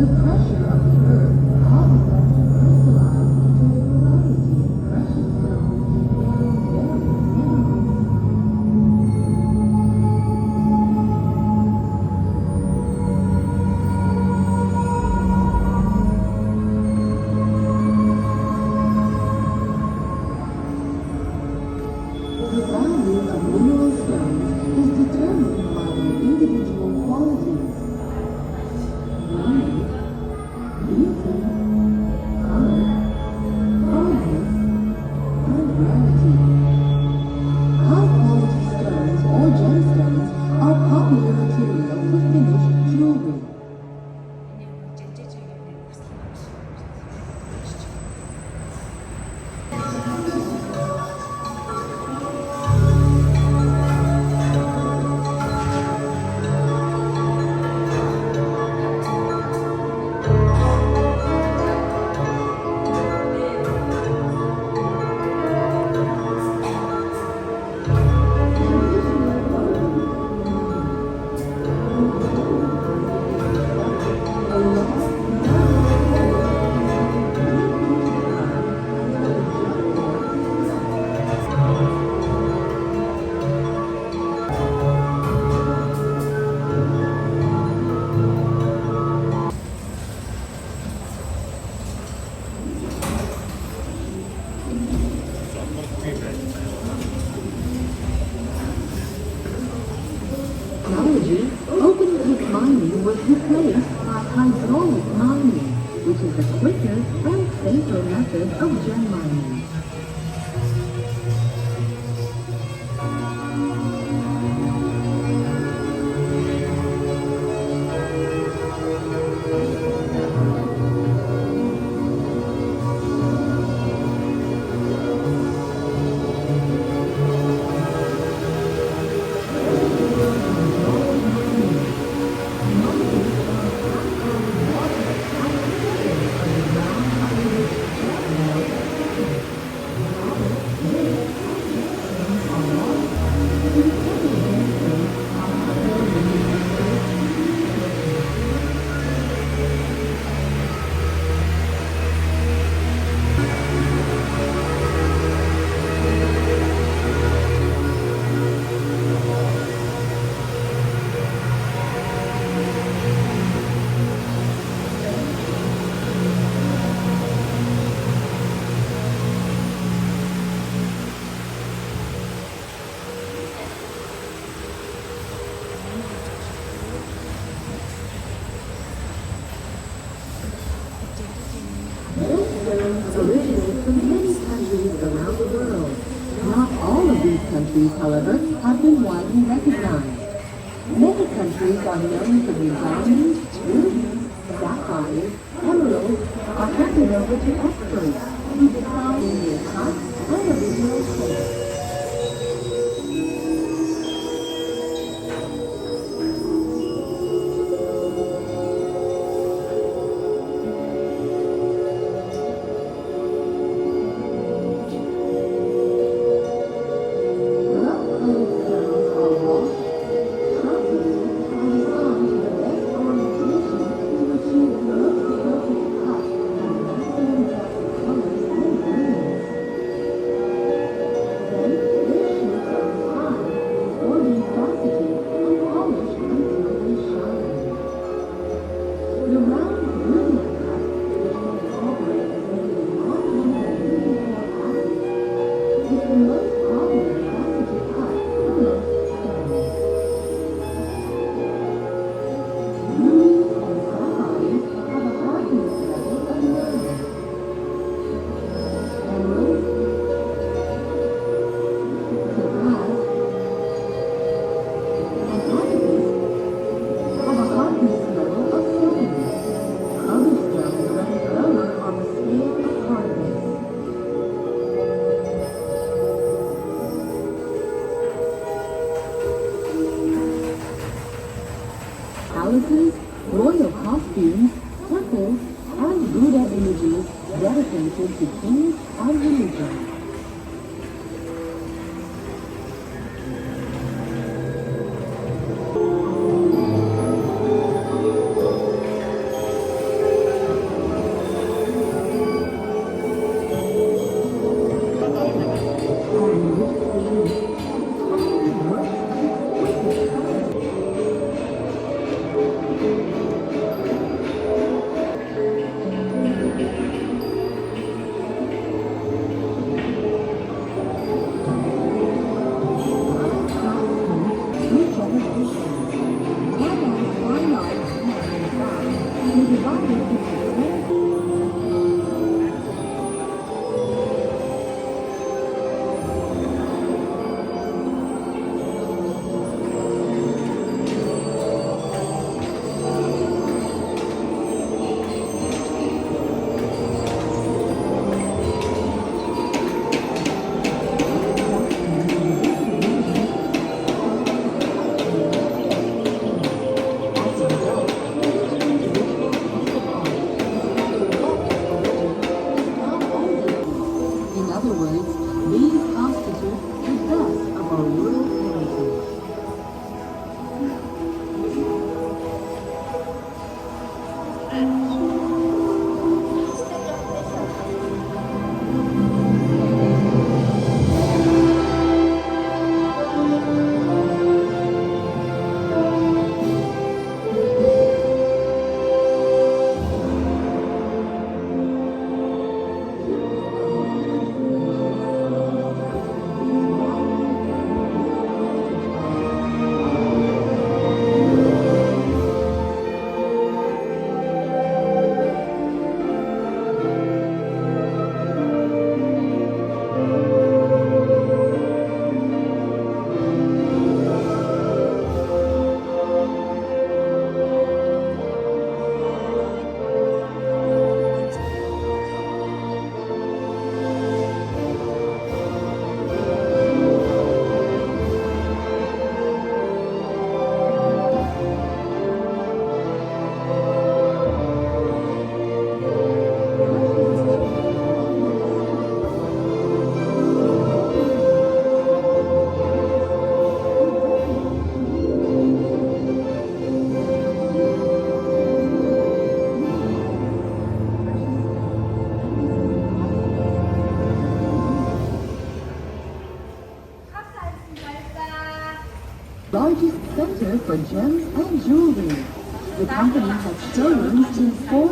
The pressure of the Earth causes them to crystallize into a variety of precious stones and various minerals. The value of mineral stones is determined by their individual qualities, namely beauty, color, fineness, and rarity. High-quality stones or gemstones are popular material for finished jewelry. Technology, open pit mining was replaced by hydraulic mining, which is a quicker and safer method of gem mining. Stones originate from many countries around the world. Not all of these countries, however, have been widely recognized. Many countries are known for their diamonds, rubies, sapphires, emeralds, are handed over to experts who decide in their type and original shape. Palaces, royal costumes, temples, and Buddha images dedicated to kings and religion. They're divided into In other words, these constitute the best of our world heritage. Largest center for gems and jewelry. The company has showrooms in 4